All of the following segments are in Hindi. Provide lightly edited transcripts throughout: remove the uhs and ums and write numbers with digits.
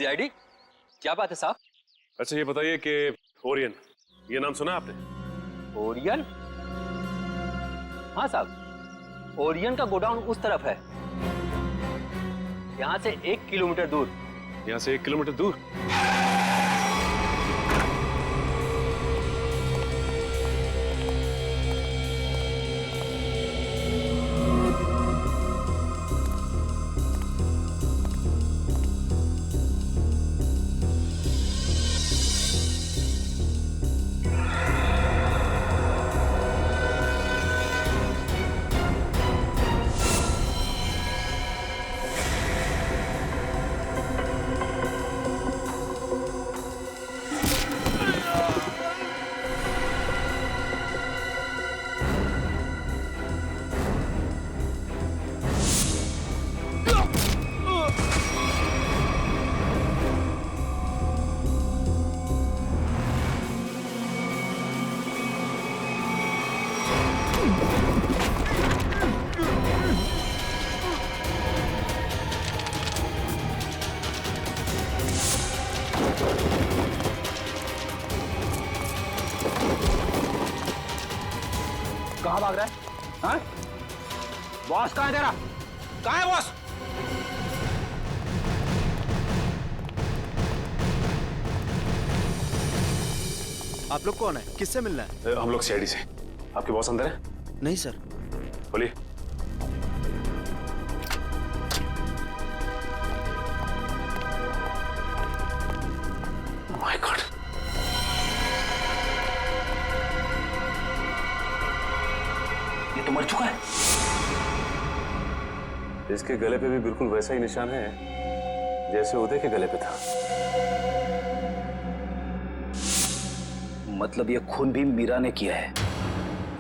सीआईडी, क्या बात है साहब? अच्छा ये बताइए कि ओरियन, ये नाम सुना आपने? ओरियन? हाँ साहब, ओरियन का गोडाउन उस तरफ है, यहाँ से 1 किलोमीटर दूर। यहाँ से 1 किलोमीटर दूर? कहाँ भाग रहा है? हाँ? बॉस कहाँ है तेरा? कहाँ है बॉस? आप लोग कौन है? किससे मिलना है? हम लोग सीआईडी से। आपके बॉस अंदर है? नहीं सर। बोलिए। माय गॉड, ये तो मर चुका है। इसके गले पे भी बिल्कुल वैसा ही निशान है जैसे उदय के गले पे था। मतलब ये खून भी मीरा ने किया है।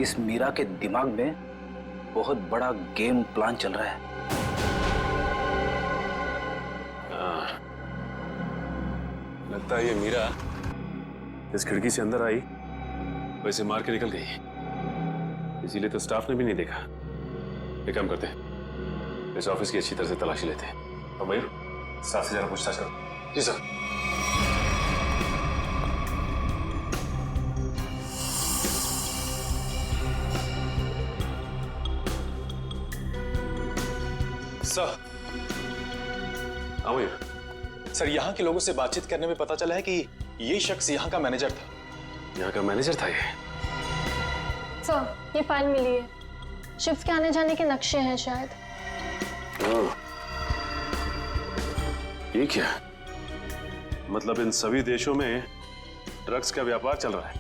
इस मीरा के दिमाग में बहुत बड़ा गेम प्लान चल रहा है। लगता है ये मीरा इस खिड़की से अंदर आई, वैसे मार के निकल गई, इसीलिए तो स्टाफ ने भी नहीं देखा। एक काम करते हैं, इस ऑफिस की अच्छी तरह से तलाशी लेते हैं। और मयूर, स्टाफ से जरा पूछताछ करो। जी सर। सर, हाँ मयूर। सर यहाँ के लोगों से बातचीत करने में पता चला है कि ये शख्स यहाँ का मैनेजर था। यहाँ का मैनेजर था ये? सर, ये फाइल मिली है। शिफ्ट के आने जाने के नक्शे हैं शायद। ये क्या? मतलब इन सभी देशों में ड्रग्स का व्यापार चल रहा है।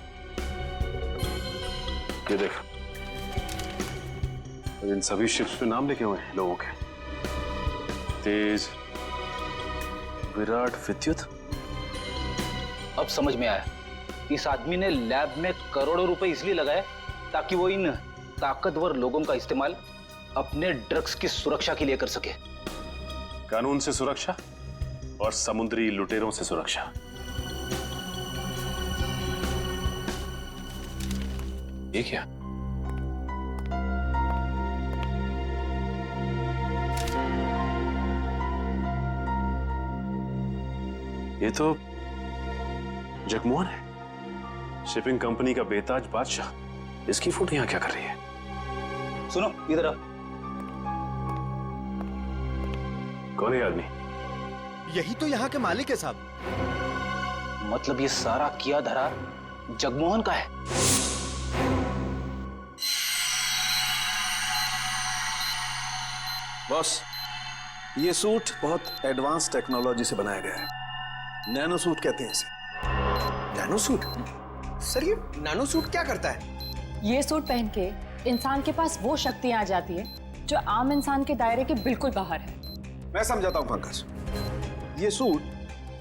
ये देख, इन सभी शिप्स पे नाम लिखे हुए हैं लोगों के। तेज, विराट, विद्युत। अब समझ में आया, इस आदमी ने लैब में करोड़ों रुपए इसलिए लगाए ताकि वो इन ताकतवर लोगों का इस्तेमाल अपने ड्रग्स की सुरक्षा के लिए कर सके। कानून से सुरक्षा और समुद्री लुटेरों से सुरक्षा। ये क्या? ये तो जगमोहन है, शिपिंग कंपनी का बेताज बादशाह। इसकी फोटो यहां क्या कर रही है? सुनो, इधर आओ। कौन है ये आदमी? यही तो यहाँ के मालिक है साहब। मतलब ये सारा किया धरा जगमोहन का है। बॉस, ये सूट बहुत एडवांस टेक्नोलॉजी से बनाया गया है। नैनो सूट कहते हैं इसे। Nano suit? सर ये नैनो सूट क्या करता है? ये सूट पहन के इंसान के पास वो शक्तियां आ जाती है जो आम इंसान के दायरे के बिल्कुल बाहर है। मैं समझाता हूं पंकज। ये सूट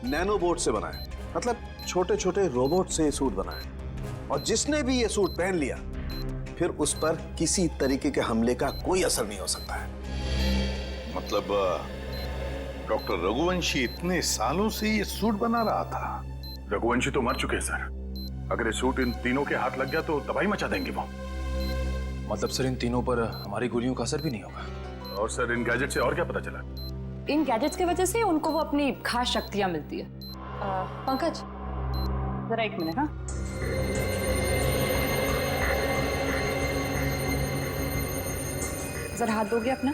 नैनो बोट से बना है, मतलब छोटे छोटे रोबोट से ये सूट बना है। और जिसने भी ये सूट पहन लिया, फिर उस पर किसी तरीके के हमले का कोई असर नहीं हो सकता है। मतलब डॉक्टर रघुवंशी इतने सालों से ये सूट बना रहा था? रघुवंशी तो मर चुके हैं सर। अगर ये सूट इन तीनों के हाथ लग गया तो तबाही मचा देंगे वो। मतलब सर इन तीनों पर हमारी गोलियों का असर भी नहीं होगा? और सर इन गैजेट से और क्या पता चला? इन गैजेट्स की वजह से उनको वो अपनी खास शक्तियां मिलती है। पंकज, जरा एक मिनट। हाँ, जरा हाथ दोगे अपना?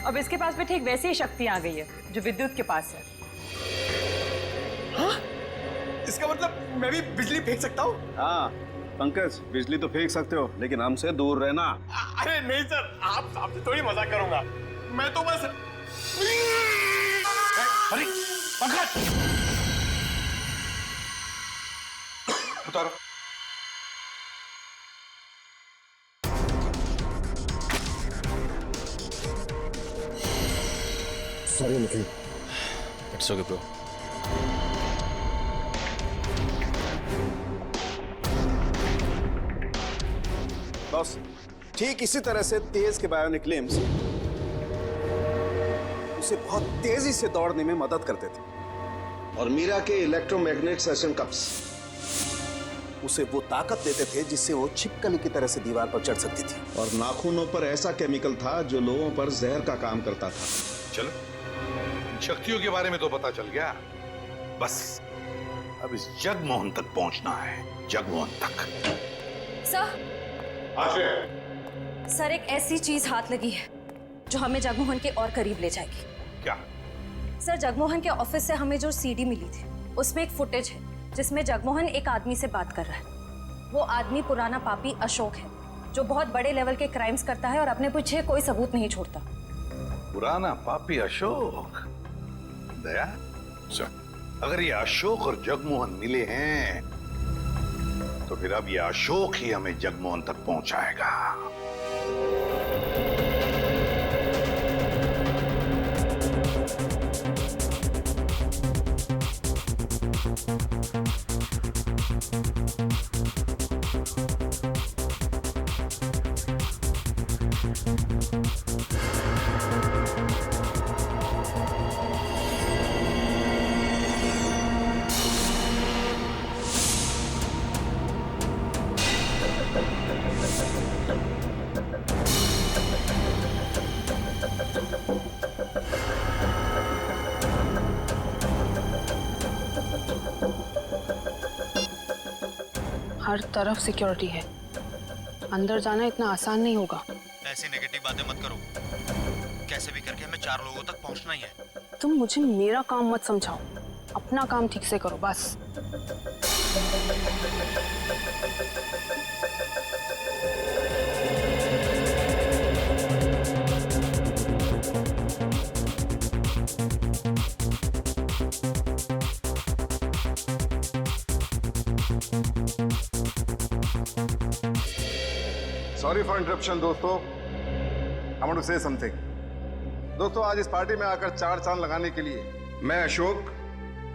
अब इसके पास भी ठीक वैसी ही शक्ति आ गई है जो विद्युत के पास है। इसका मतलब मैं भी बिजली फेंक सकता हूँ? हाँ पंकज, बिजली तो फेंक सकते हो लेकिन हमसे दूर रहना। अरे नहीं सर, आपसे थोड़ी मजाक करूंगा। मैं तो बस अरे पंकज, उतारो। Sorry Nikhil. It's okay bro. बस ठीक इसी तरह से तेज के बायोनिक लिम्स उसे बहुत तेजी से दौड़ने में मदद करते थे, और मीरा के इलेक्ट्रोमैग्नेट सेशन कप्स उसे वो ताकत देते थे जिससे वो छिपकली की तरह से दीवार पर चढ़ सकती थी, और नाखूनों पर ऐसा केमिकल था जो लोगों पर जहर का काम करता था। चलो, शक्तियों के बारे में तो पता चल गया, बस अब इस जगमोहन तक पहुंचना है। जगमोहन तक। सर, एक ऐसी चीज हाथ लगी है जो हमें जगमोहन के और करीब ले जाएगी। क्या? सर, जगमोहन के ऑफिस से हमें जो सीडी मिली थी उसमें एक फुटेज है जिसमें जगमोहन एक आदमी से बात कर रहा है। वो आदमी पुराना पापी अशोक है जो बहुत बड़े लेवल के क्राइम्स करता है और अपने पीछे कोई सबूत नहीं छोड़ता। पुराना पापी अशोक? दया सर, अगर ये अशोक और जगमोहन मिले हैं तो फिर अब ये अशोक ही हमें जगमोहन तक पहुंचाएगा। हर तरफ सिक्योरिटी है, अंदर जाना इतना आसान नहीं होगा। ऐसी नेगेटिव बातें मत करो, कैसे भी करके हमें 4 लोगों तक पहुंचना ही है। तुम मुझे मेरा काम मत समझाओ, अपना काम ठीक से करो बस। सॉरी फॉर इंटरप्शन दोस्तों, I want to say something. दोस्तों, आज इस पार्टी में आकर 4 चांद लगाने के लिए मैं अशोक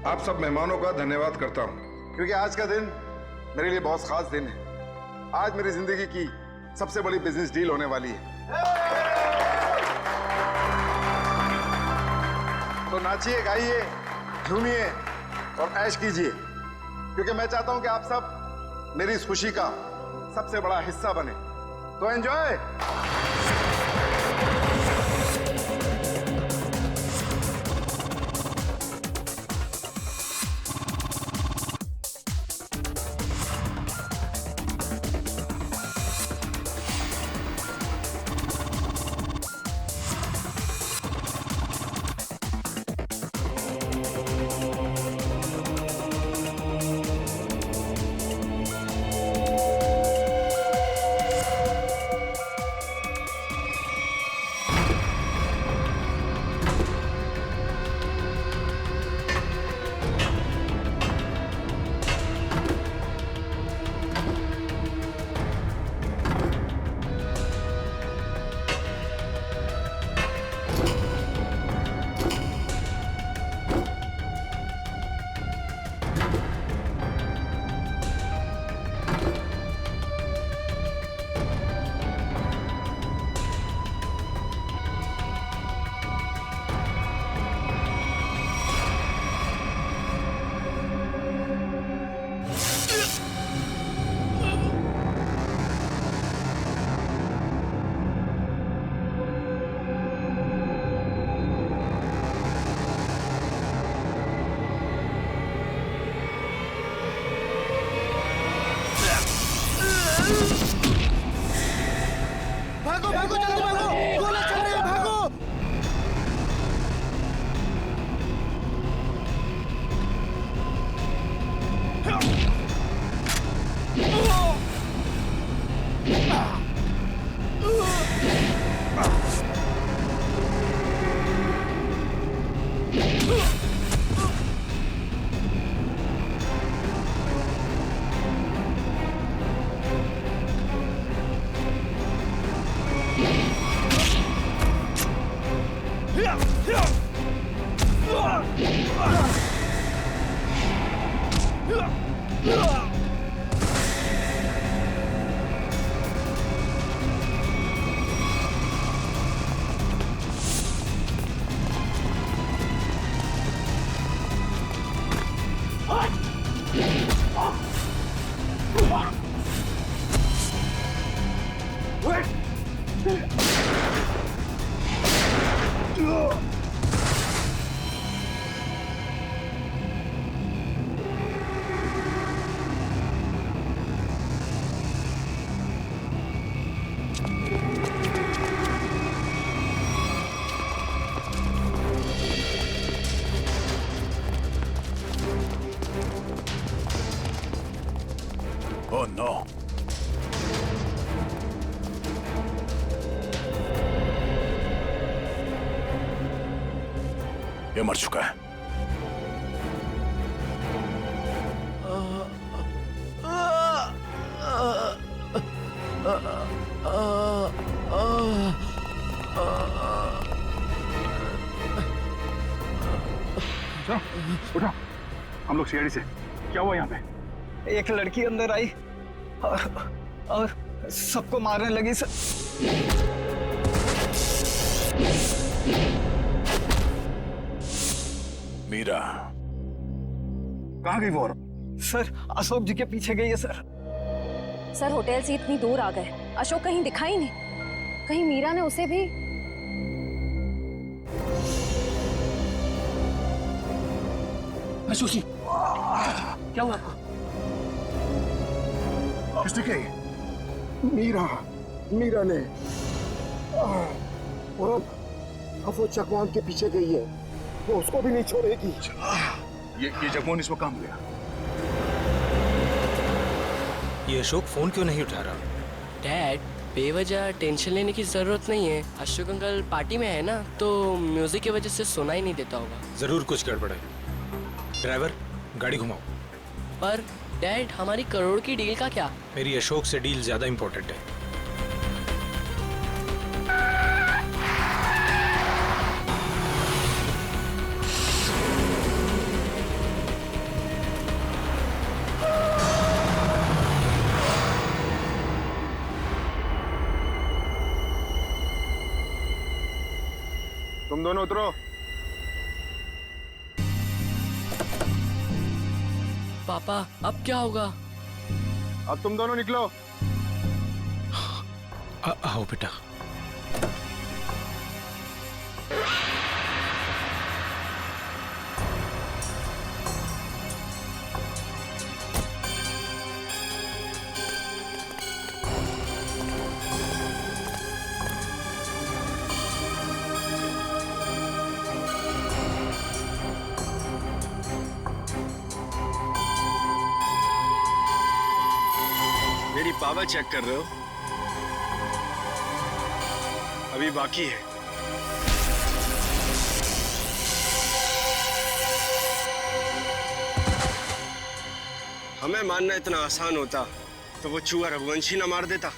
आप सब मेहमानों का धन्यवाद करता हूं, क्योंकि आज का दिन मेरे लिए बहुत खास दिन है। आज मेरी जिंदगी की सबसे बड़ी बिजनेस डील होने वाली है। तो नाचिए, गाइए, झूमिए और ऐश कीजिए, क्योंकि मैं चाहता हूं कि आप सब मेरी इस खुशी का सबसे बड़ा हिस्सा बने। तो एंजॉय। Oh no. ये मर चुका है। उठा, हम लोग सीआईडी से। क्या हुआ यहाँ पे? एक लड़की अंदर आई और सबको मारने लगी सर। मीरा कहाँ गई वो औरत? सर अशोक जी के पीछे गई है सर। सर होटल से इतनी दूर आ गए, अशोक कहीं दिखा ही नहीं। कहीं मीरा ने उसे भी। अशोक जी क्या हुआ आपको? किसने कही? मीरा ने और अब वो चकवान के पीछे गई है, वो उसको भी नहीं छोड़ेगी। ये जगमोहन इसको काम गया। ये अशोक फोन क्यों नहीं उठा रहा? डैड, बेवजह टेंशन लेने की जरूरत नहीं है। अशोक अंकल पार्टी में है ना, तो म्यूजिक की वजह से सुना ही नहीं देता होगा। जरूर कुछ गड़बड़ है। ड्राइवर, गाड़ी घुमाओ। पर डैड, हमारी करोड़ की डील का क्या? मेरी अशोक से डील ज्यादा इंपॉर्टेंट है। तुम दोनों उतरो। पापा, अब क्या होगा? अब तुम दोनों निकलो। आओ बेटा। मेरी पावर चेक कर रहे हो? अभी बाकी है। हमें मारना इतना आसान होता तो वो चूहा रघुवंशी ना मार देता।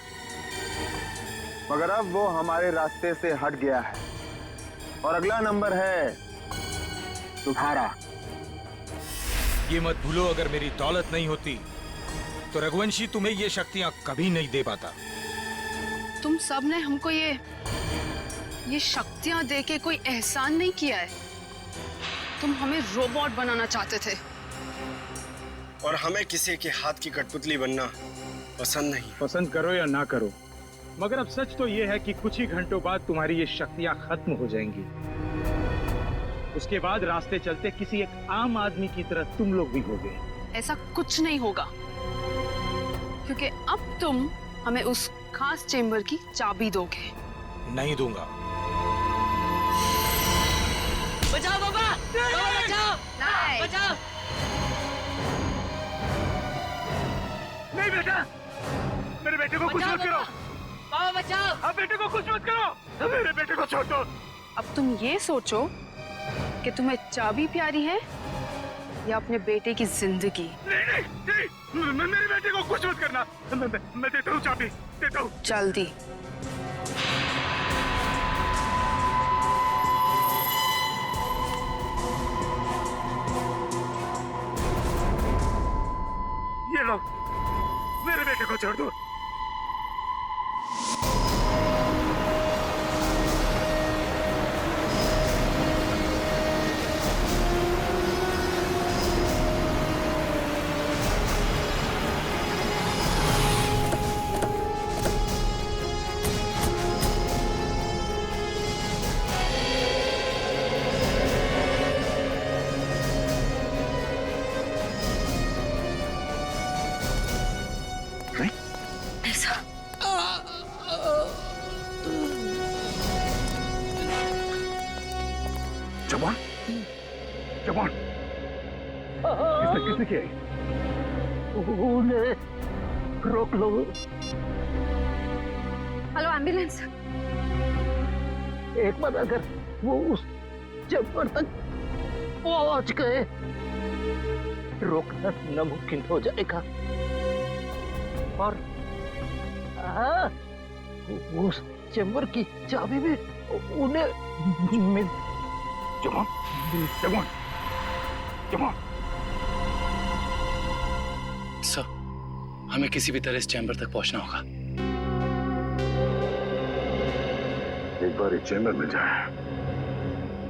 मगर अब वो हमारे रास्ते से हट गया है और अगला नंबर है तुम्हारा। ये मत भूलो, अगर मेरी दौलत नहीं होती तो रघुवंशी तुम्हें ये शक्तियां कभी नहीं दे पाता। तुम सब ने हमको ये शक्तियां देके कोई एहसान नहीं किया है। तुम हमें रोबोट बनाना चाहते थे और हमें किसी के हाथ की कठपुतली बनना पसंद नहीं। पसंद करो या ना करो, मगर अब सच तो ये है कि कुछ ही घंटों बाद तुम्हारी ये शक्तियां खत्म हो जाएंगी। उसके बाद रास्ते चलते किसी एक आम आदमी की तरह तुम लोग भी होगे। ऐसा कुछ नहीं होगा, क्योंकि अब तुम हमें उस खास चेंबर की चाबी दोगे। नहीं दूंगा। बचाओ बाबा, बाबा बचाओ, बचाओ। नहीं बेटा, मेरे बेटे को कुछ मत करो। बाबा बचाओ। अब बेटे को कुछ मत करो, मेरे बेटे को छोड़ दो। अब तुम ये सोचो कि तुम्हें चाबी प्यारी है या अपने बेटे की जिंदगी। नहीं, मेरे बेटे को कुछ मत करना। मैं देता हूँ चाबी, देता हूँ। जल्दी। ये लो, मेरे बेटे को छोड़ दो। जवान, जवान, किसने किया? उन्हें रोक लो। Hello ambulance. एक बार अगर वो उस चैम्बर तक पहुंच गए, रोकना नामुमकिन हो जाएगा। और हाँ, उस चैम्बर की चाबी भी उन्हें मिल। जवान, जवान, जवान। सर, हमें किसी भी तरह इस चैम्बर तक पहुंचना होगा। एक बार इस चैम्बर में जाए,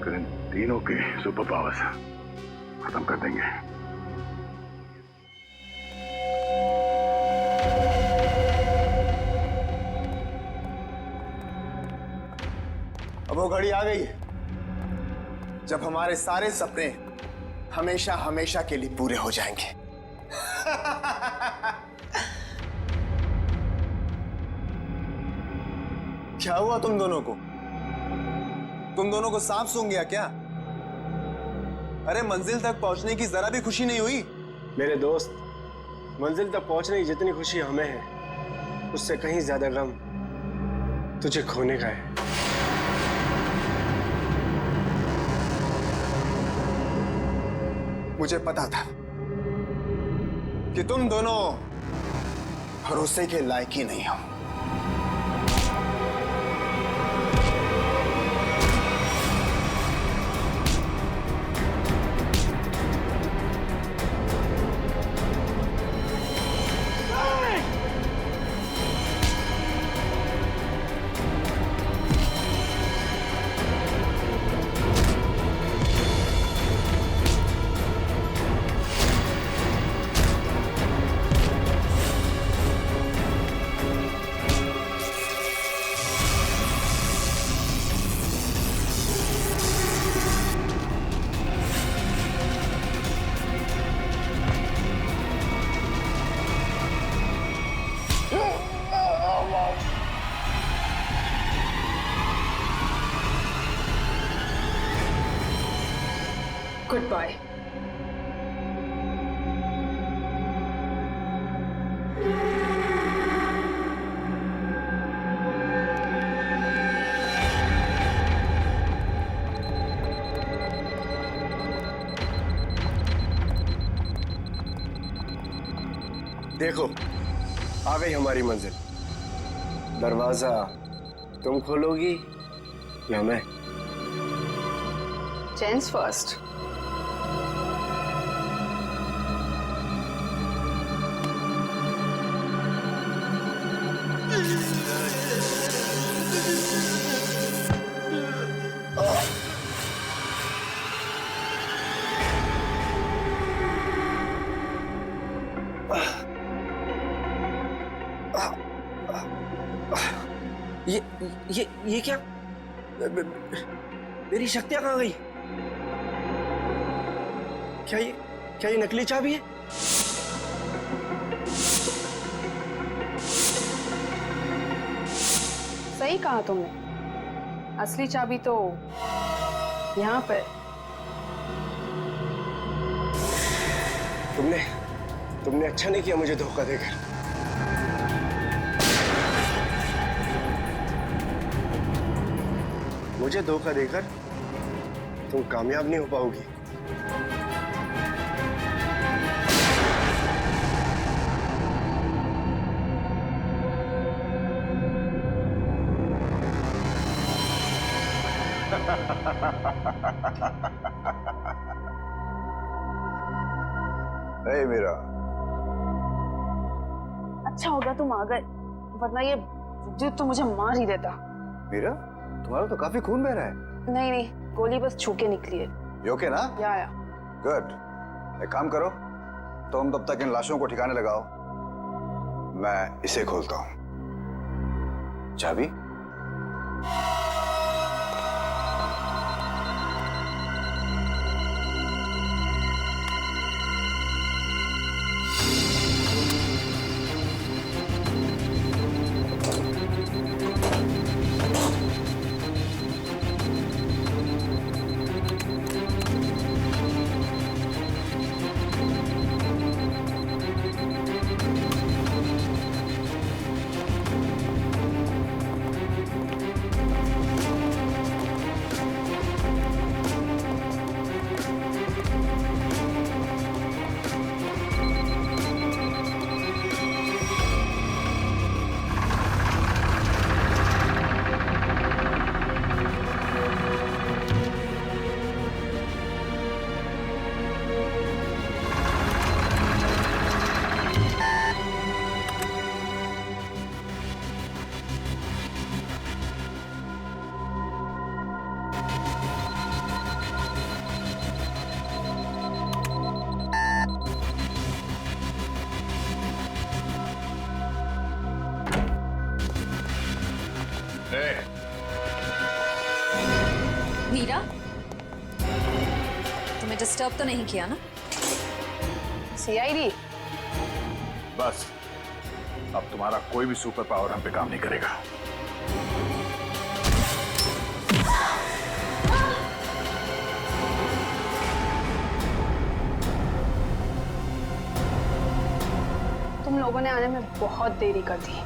फिर इन तीनों के सुपर पावर्स खत्म कर देंगे। अब वो घड़ी आ गई है जब हमारे सारे सपने हमेशा हमेशा के लिए पूरे हो जाएंगे। क्या हुआ तुम दोनों को? तुम दोनों को सांप सूंघ गया क्या? अरे मंजिल तक पहुंचने की जरा भी खुशी नहीं हुई? मेरे दोस्त, मंजिल तक पहुंचने की जितनी खुशी हमें है, उससे कहीं ज्यादा गम तुझे खोने का है। मुझे पता था कि तुम दोनों भरोसे के लायक ही नहीं हो। Goodbye. देखो, आ गई हमारी मंजिल। दरवाजा तुम खोलोगी या मैं? Gents first. ये क्या? मेरी शक्तियां कहाँ गई? क्या ये नकली चाबी है? सही कहा तुमने, असली चाबी तो यहाँ पर। तुमने अच्छा नहीं किया मुझे धोखा देकर। मुझे धोखा देकर तुम कामयाब नहीं हो पाओगी। ए मीरा, अच्छा होगा तुम आ गए, वरना ये विद्युत तो मुझे मार ही देता। मीरा, तुम्हारा तो काफी खून बह रहा है। नहीं, गोली बस छू के निकली है। You okay ना? या। गुड। एक काम करो, तुम तब तक इन लाशों को ठिकाने लगाओ, मैं इसे खोलता हूं। चाबी? मीरा, तुम्हें डिस्टर्ब तो नहीं किया ना? सीआईडी। बस अब तुम्हारा कोई भी सुपर पावर हम पे काम नहीं करेगा। तुम लोगों ने आने में बहुत देरी कर दी।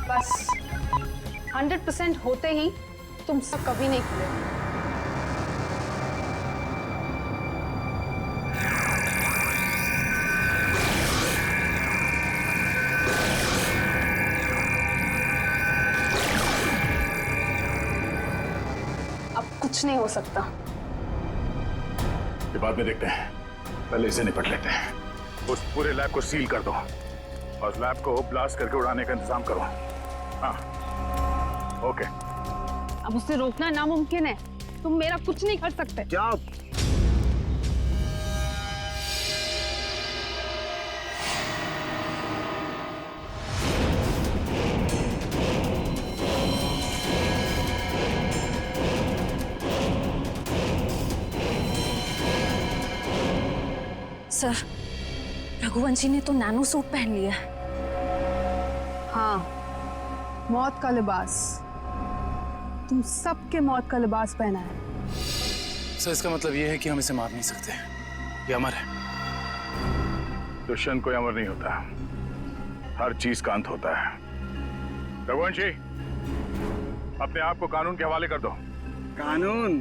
बस 100% होते ही तुम सब कभी नहीं खुले। अब कुछ नहीं हो सकता। ये बाद में देखते हैं, पहले इसे निपट लेते हैं। उस पूरे लैब को सील कर दो और लैब को ब्लास्ट करके उड़ाने का इंतजाम करो। हाँ, ओके। अब उसे रोकना नामुमकिन है। तुम मेरा कुछ नहीं कर सकते। जाओ। सर, रघुवंशी ने तो नैनो सूट पहन लिया है। हाँ, मौत का लिबास। तुम सबके मौत का लिबास पहना है। सर इसका मतलब ये है कि हम इसे मार नहीं सकते, ये अमर है। दुष्यंत कोई अमर नहीं होता, हर चीज का अंत होता है। रघुवंशी, अपने आप को कानून के हवाले कर दो। कानून?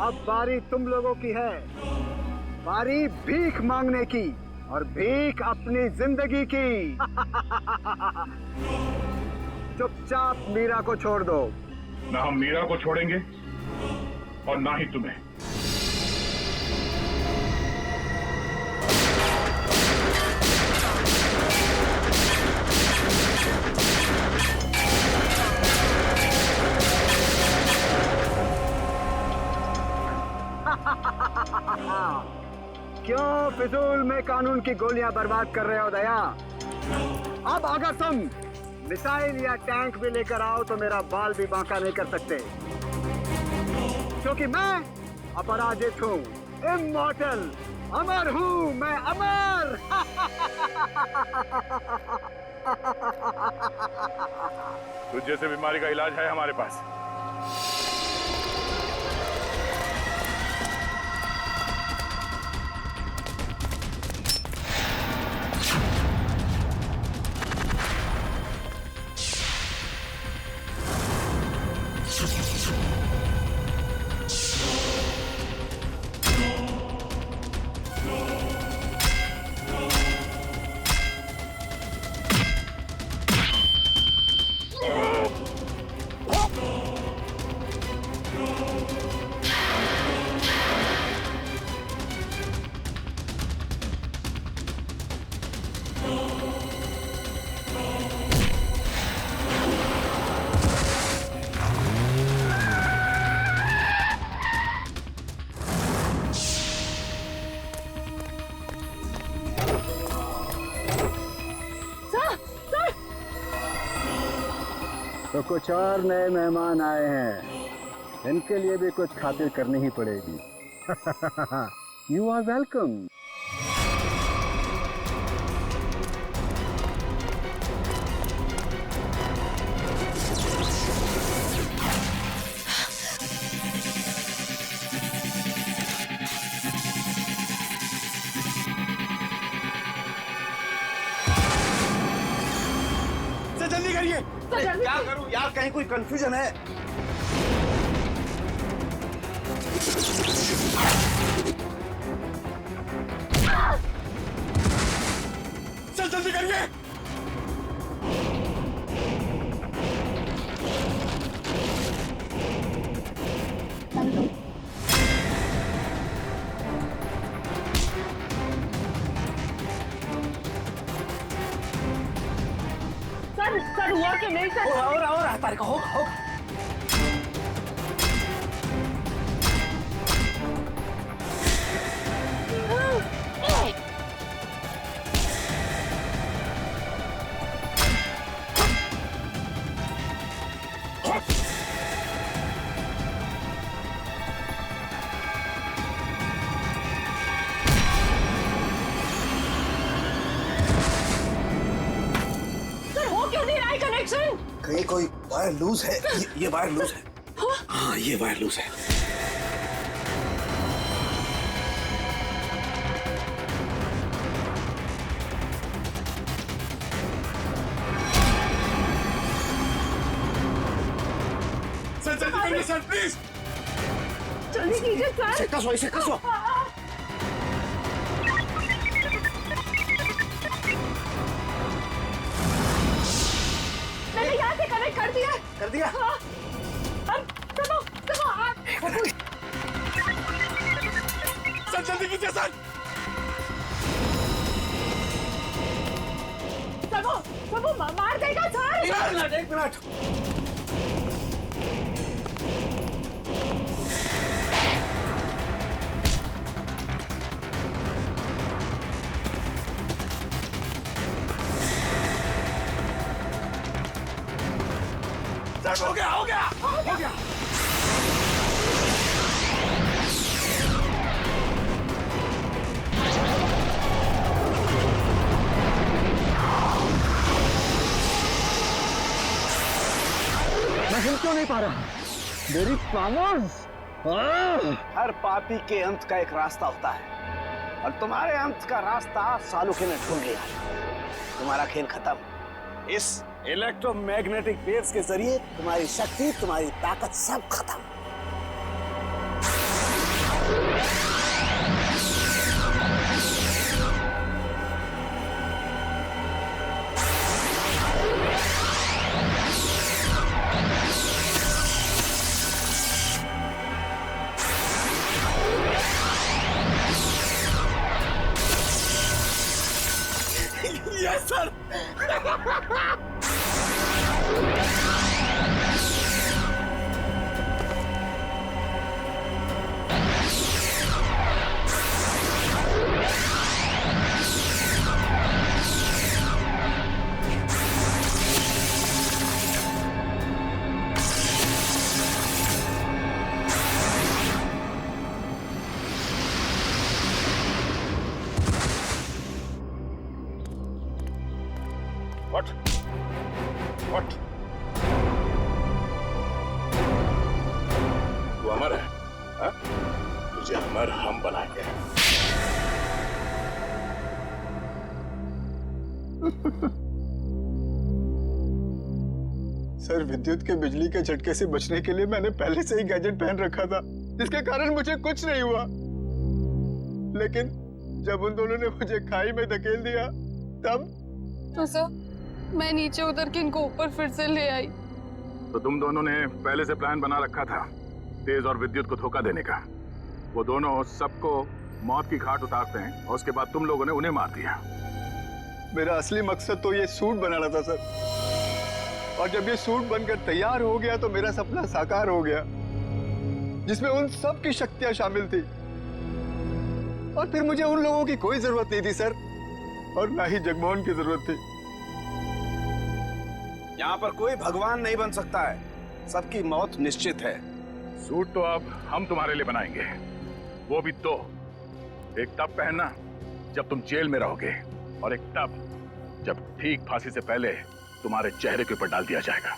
अब बारी तुम लोगों की है। बारी भीख मांगने की, और भीख अपनी जिंदगी की। चुपचाप मीरा को छोड़ दो। ना हम मीरा को छोड़ेंगे और ना ही तुम्हें। क्यों फिजूल में कानून की गोलियां बर्बाद कर रहे हो दया? अब अगर तुम मिसाइल या टैंक भी लेकर आओ तो मेरा बाल भी बांका नहीं कर सकते, क्योंकि मैं अपराजित हूँ, इमॉर्टल, अमर हूँ, मैं अमर। तुझ जैसे बीमारी का इलाज है हमारे पास। तो कुछ और नए मेहमान आए हैं, इनके लिए भी कुछ खातिर करनी ही पड़ेगी। You are welcome. जल्दी करिए। क्या करूं यार, कहीं कोई कंफ्यूजन है? चल जल्दी करिए। सर हुआ कि नहीं सर? हो रहा है तारिका, होगा। कहीं कोई वायर लूज है। ये वायर लूज है। हाँ, ये वायर लूज है। सर जल्दी करिए सर, प्लीज। जल्दी कीजिए सर। इसे कसो। मैंने यहाँ से कनेक्ट कर दिया। कर दिया? हाँ। अब सर जल्दी कीजिए सर। सबो मार देगा सर। एक मिनट। हो गया। मैं हिल क्यों नहीं पा रहा? मेरी पावर्स। हर पापी के अंत का एक रास्ता होता है, और तुम्हारे अंत का रास्ता सालुखे ने ढूंढ लिया। तुम्हारा खेल खत्म। इस इलेक्ट्रोमैग्नेटिक वेव्स के जरिए तुम्हारी शक्ति, तुम्हारी ताकत सब खत्म। Yes sir. What? तू अमर है, हाँ? तुझे अमर हम बनाएंगे। सर, विद्युत के बिजली के झटके से बचने के लिए मैंने पहले से ही गैजेट पहन रखा था, जिसके कारण मुझे कुछ नहीं हुआ। लेकिन जब उन दोनों ने मुझे खाई में धकेल दिया, तब तो सर मैं नीचे उतर के इनको ऊपर फिर से ले आई। तो तुम दोनों ने पहले से प्लान बना रखा था तेज और विद्युत को धोखा देने का। वो दोनों सबको मौत की घाट उतारते हैं और उसके बाद तुम लोगों ने उन्हें मार दिया। मेरा असली मकसद तो ये सूट बनाना था सर, और जब ये सूट बनकर तैयार हो गया तो मेरा सपना साकार हो गया, जिसमें उन सब की शक्तियां शामिल थी। और फिर मुझे उन लोगों की कोई जरूरत नहीं थी सर, और ना ही जगमोहन की जरूरत थी। यहाँ पर कोई भगवान नहीं बन सकता है, सबकी मौत निश्चित है। सूट तो अब हम तुम्हारे लिए बनाएंगे, वो भी दो। एक तब पहनना जब तुम जेल में रहोगे, और एक तब जब ठीक फांसी से पहले तुम्हारे चेहरे के ऊपर डाल दिया जाएगा।